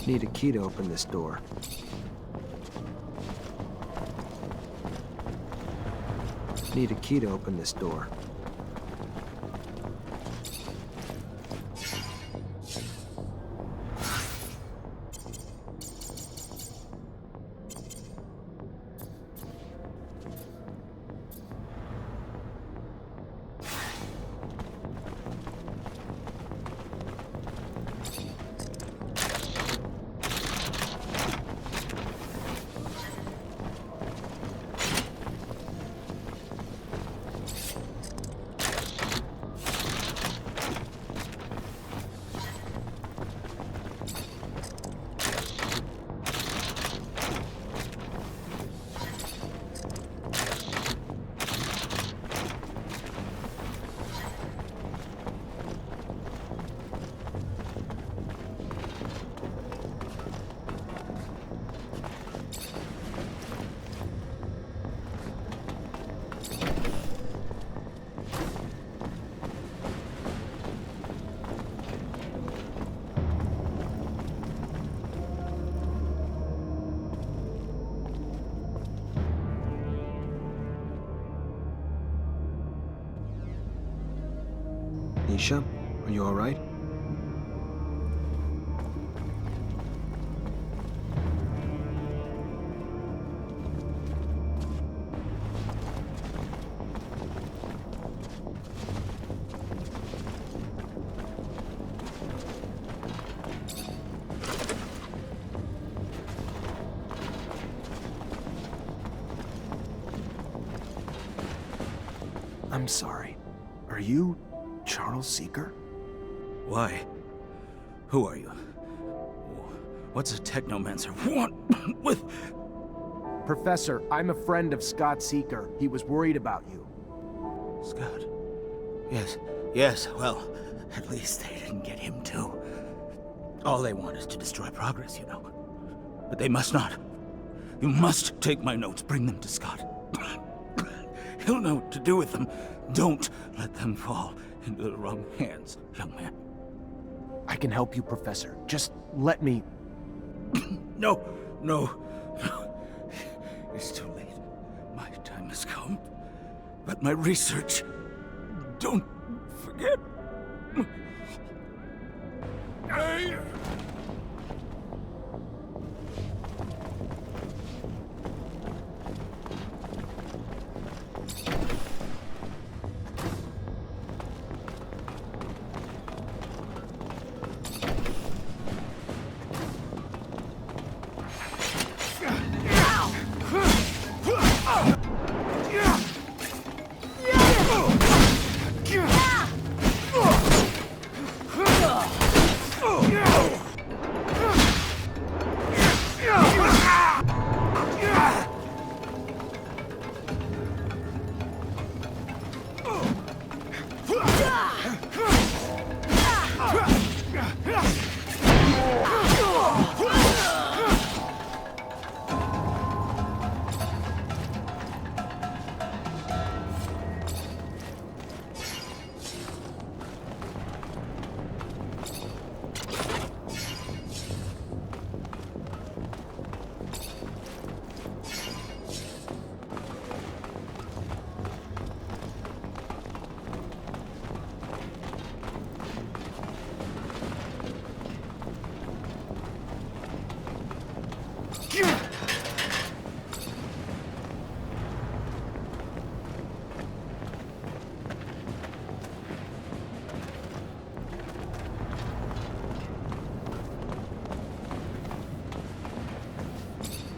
Need a key to open this door. Need a key to open this door. Nisha, are you all right? I'm sorry. Are you Charles Seeker? Why? Who are you? What's a Technomancer want with... Professor, I'm a friend of Scott Seeker. He was worried about you. Scott? Yes, well, at least they didn't get him too. All they want is to destroy progress, you know. But they must not. You must take my notes, bring them to Scott. He'll know what to do with them. Don't let them fall into the wrong hands, young man. I can help you, Professor. Just let me... No. It's too late. My time has come. But my research... Don't forget...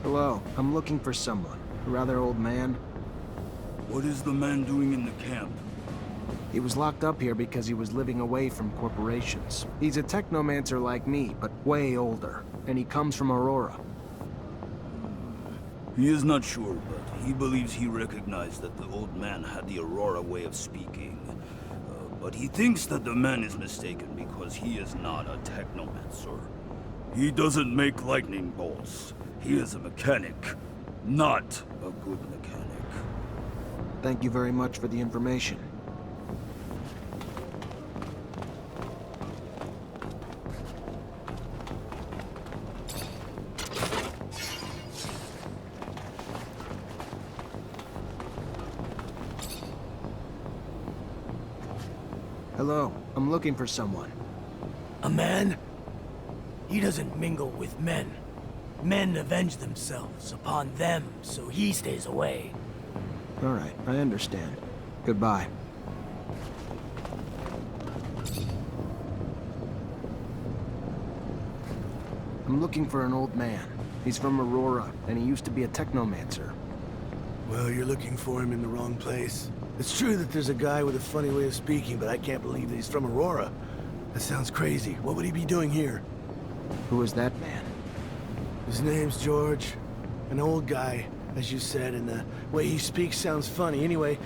Hello, I'm looking for someone. A rather old man. What is the man doing in the camp? He was locked up here because he was living away from corporations. He's a Technomancer like me, but way older. And he comes from Aurora. He is not sure, but he believes he recognized that the old man had the Aurora way of speaking. But he thinks that the man is mistaken because he is not a Technomancer. He doesn't make lightning bolts. He is a mechanic, not a good mechanic. Thank you very much for the information. Hello, I'm looking for someone. A man? He doesn't mingle with men. Men avenge themselves upon them, so he stays away. Alright, I understand. Goodbye. I'm looking for an old man. He's from Aurora, and he used to be a Technomancer. Well, you're looking for him in the wrong place. It's true that there's a guy with a funny way of speaking, but I can't believe that he's from Aurora. That sounds crazy. What would he be doing here? Who is that man? His name's George. An old guy, as you said, and the way he speaks sounds funny. Anyway,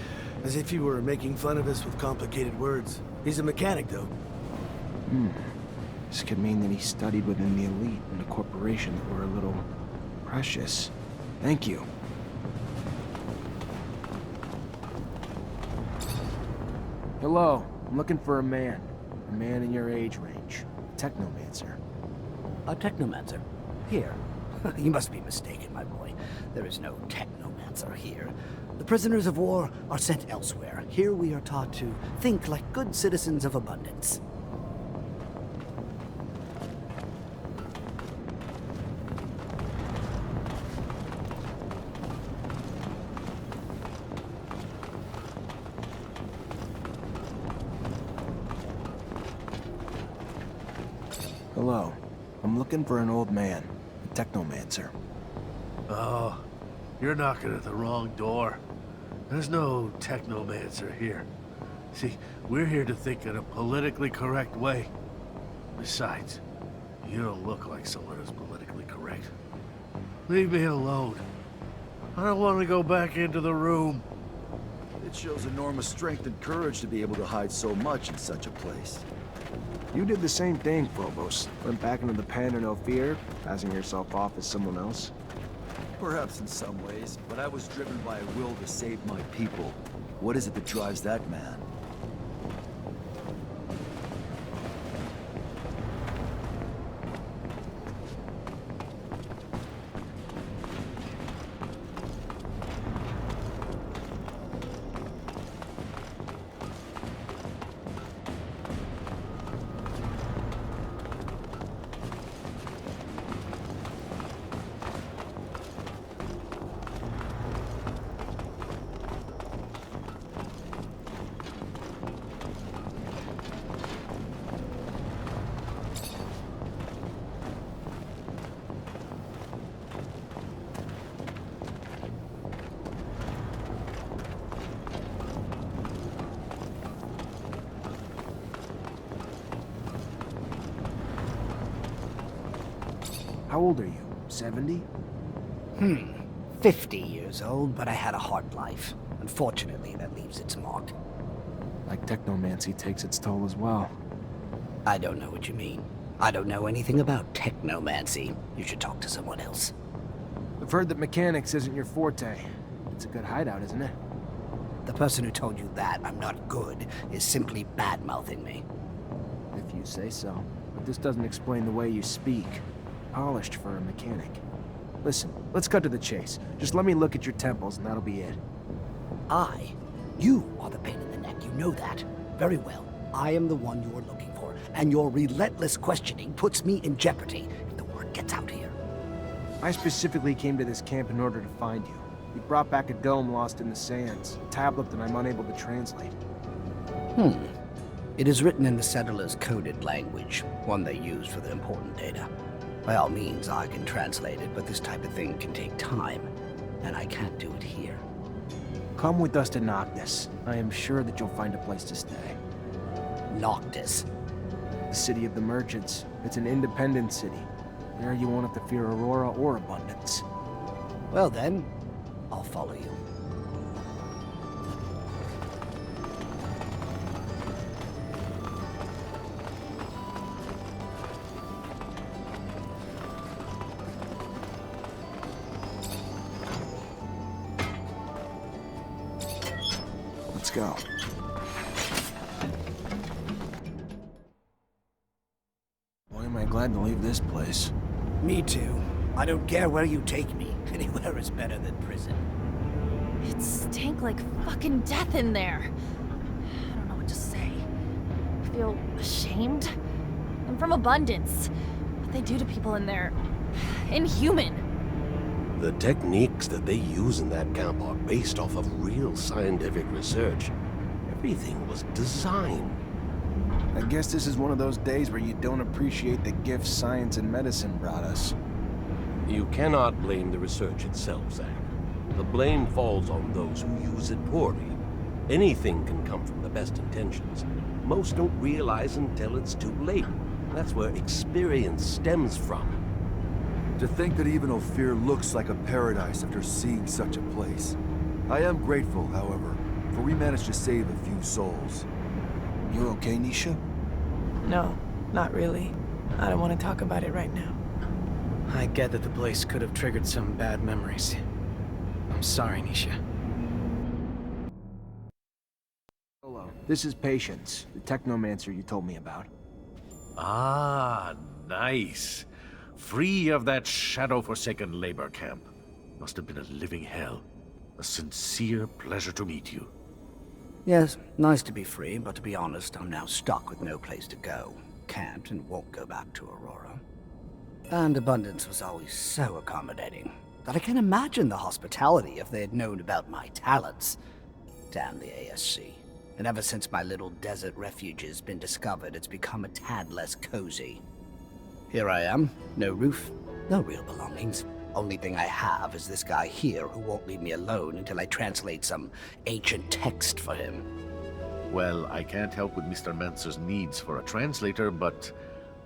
as if he were making fun of us with complicated words. He's a mechanic, though. This could mean that he studied within the elite in a corporation that were a little precious. Thank you. Hello, I'm looking for a man. A man in your age range. A Technomancer. A Technomancer? Here? You must be mistaken, my boy. There is no Technomancer here. The prisoners of war are sent elsewhere. Here we are taught to think like good citizens of abundance. Hello, I'm looking for an old man. A Technomancer. Oh, you're knocking at the wrong door. There's no Technomancer here. See, we're here to think in a politically correct way. Besides, you don't look like someone who's politically correct. Leave me alone. I don't want to go back into the room. It shows enormous strength and courage to be able to hide so much in such a place. You did the same thing, Phobos. Went back into the pen in no fear, passing yourself off as someone else. Perhaps in some ways, but I was driven by a will to save my people. What is it that drives that man? How old are you? 70? 50 years old, but I had a hard life. Unfortunately, that leaves its mark. Like Technomancy takes its toll as well. I don't know what you mean. I don't know anything about Technomancy. You should talk to someone else. I've heard that mechanics isn't your forte. It's a good hideout, isn't it? The person who told you that I'm not good is simply bad-mouthing me. If you say so. But this doesn't explain the way you speak. Polished for a mechanic. Listen, let's cut to the chase. Just let me look at your temples and that'll be it. You are the pain in the neck, you know that. Very well. I am the one you are looking for, and your relentless questioning puts me in jeopardy if the word gets out here. I specifically came to this camp in order to find you. You brought back a dome lost in the sands, a tablet that I'm unable to translate. It is written in the settlers' coded language, one they use for the important data. By all means, I can translate it, but this type of thing can take time, and I can't do it here. Come with us to Noctis. I am sure that you'll find a place to stay. Noctis. The city of the merchants. It's an independent city. There you won't have to fear Aurora or abundance. Well then, I'll follow you. Let's go. Boy, am I glad to leave this place. Me too. I don't care where you take me. Anywhere is better than prison. It stank like fucking death in there. I don't know what to say. feel ashamed. I'm from Abundance. What they do to people in there... inhuman. The techniques that they use in that camp are based off of real scientific research. Everything was designed. I guess this is one of those days where you don't appreciate the gifts science and medicine brought us. You cannot blame the research itself, Zach. The blame falls on those who use it poorly. Anything can come from the best intentions. Most don't realize until it's too late. That's where experience stems from. To think that even Ophir looks like a paradise after seeing such a place. I am grateful, however, for we managed to save a few souls. You okay, Nisha? No, not really. I don't want to talk about it right now. I get that the place could have triggered some bad memories. I'm sorry, Nisha. Hello. This is Patience, the Technomancer you told me about. Ah, nice. Free of that shadow-forsaken labor camp. Must have been a living hell. A sincere pleasure to meet you. Yes, nice to be free, but to be honest, I'm now stuck with no place to go. Can't and won't go back to Aurora. And Abundance was always so accommodating that I can't imagine the hospitality if they had known about my talents. Damn the ASC. And ever since my little desert refuge has been discovered, it's become a tad less cozy. Here I am, no roof, no real belongings. Only thing I have is this guy here who won't leave me alone until I translate some ancient text for him. Well, I can't help with Mr. Mancer's needs for a translator, but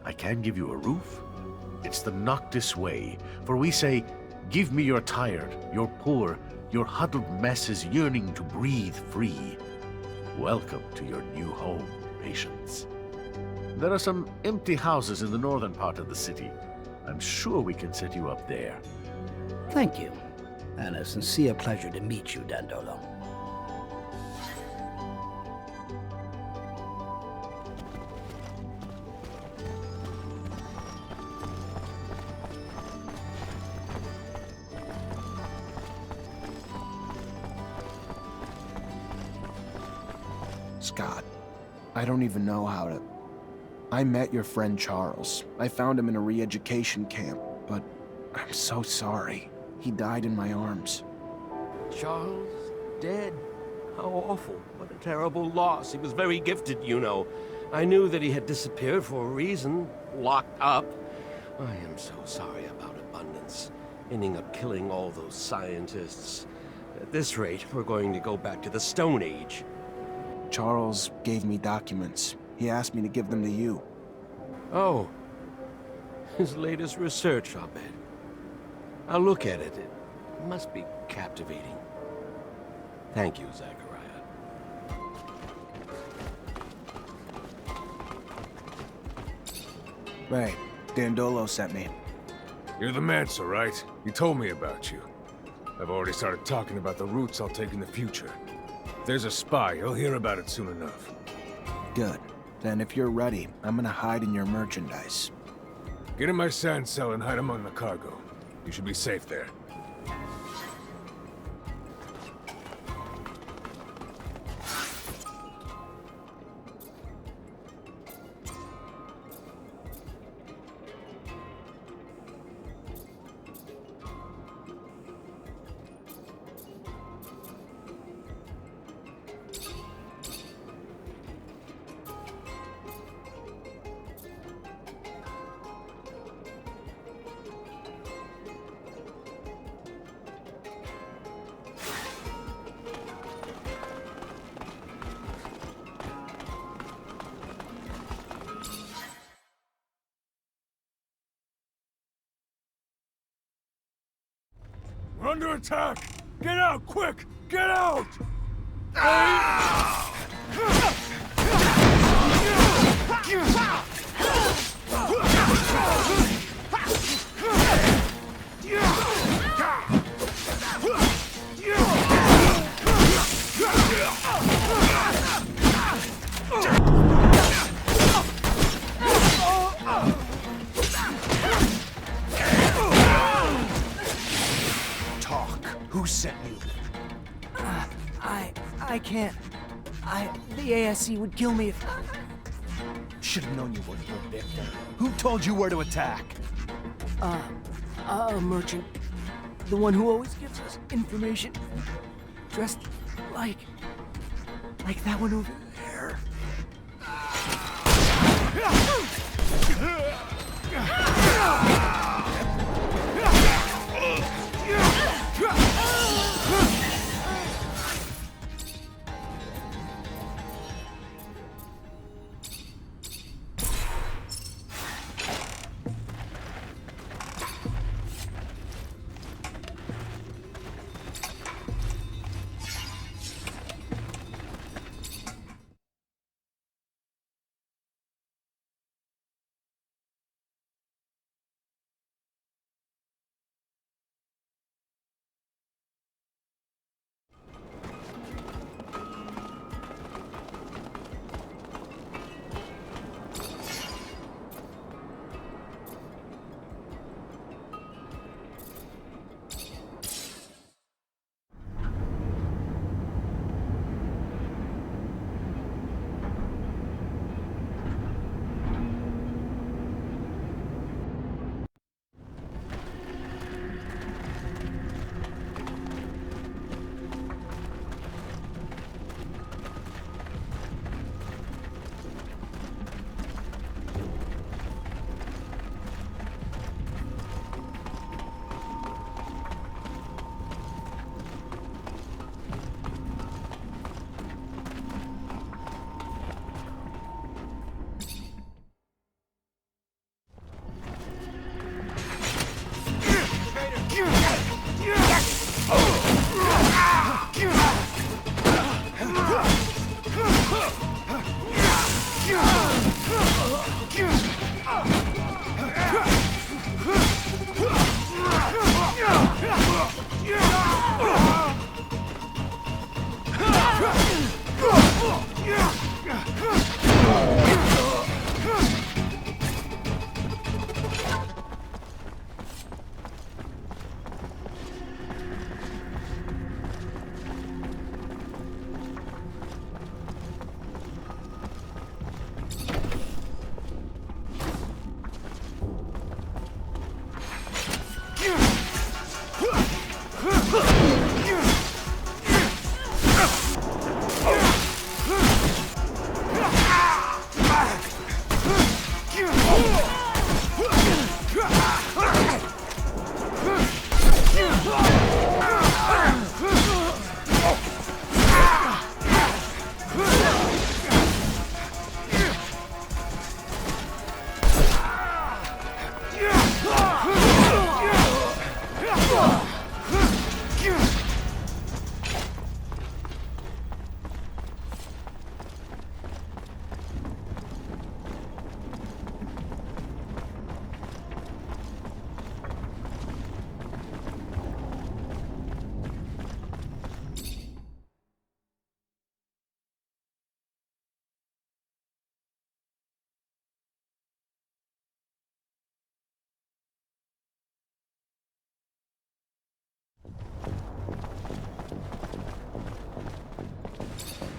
I can give you a roof. It's the Noctis way, for we say, give me your tired, your poor, your huddled masses yearning to breathe free. Welcome to your new home, Patience. There are some empty houses in the northern part of the city. I'm sure we can set you up there. Thank you, and a sincere pleasure to meet you, Dandolo. Scott, I don't even know how to... I met your friend Charles. I found him in a re-education camp, but I'm so sorry. He died in my arms. Charles? Dead? How awful. What a terrible loss. He was very gifted, you know. I knew that he had disappeared for a reason. Locked up. I am so sorry about Abundance. Ending up killing all those scientists. At this rate, we're going to go back to the Stone Age. Charles gave me documents. He asked me to give them to you. Oh. His latest research, I'll bet. I'll look at it. It must be captivating. Thank you, Zachariah. Right. Dandolo sent me. You're the Mancer, right? You told me about you. I've already started talking about the routes I'll take in the future. If there's a spy, you'll hear about it soon enough. Good. Then if you're ready, I'm gonna hide in your merchandise. Get in my sand cell and hide among the cargo. You should be safe there. We're under attack! Get out, quick! Get out! Who sent you? I can't. The ASC would kill me if... Should have known you weren't for Victor. Who told you where to attack? A merchant. The one who always gives us information. Dressed like that one over there.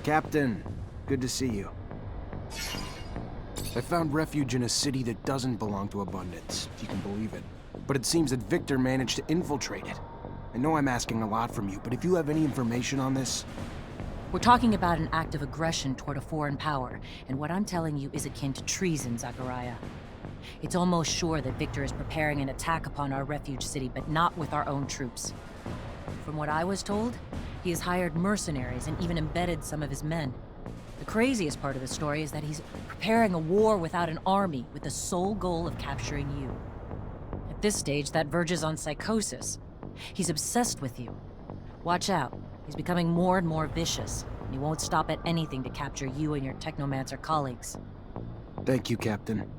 Captain, good to see you. I found refuge in a city that doesn't belong to Abundance, if you can believe it. But it seems that Victor managed to infiltrate it. I know I'm asking a lot from you, but if you have any information on this... We're talking about an act of aggression toward a foreign power, and what I'm telling you is akin to treason, Zachariah. It's almost sure that Victor is preparing an attack upon our refuge city, but not with our own troops. From what I was told, he has hired mercenaries and even embedded some of his men. The craziest part of the story is that he's preparing a war without an army, with the sole goal of capturing you. At this stage, that verges on psychosis. He's obsessed with you. Watch out. He's becoming more and more vicious, and he won't stop at anything to capture you and your Technomancer colleagues. Thank you, Captain.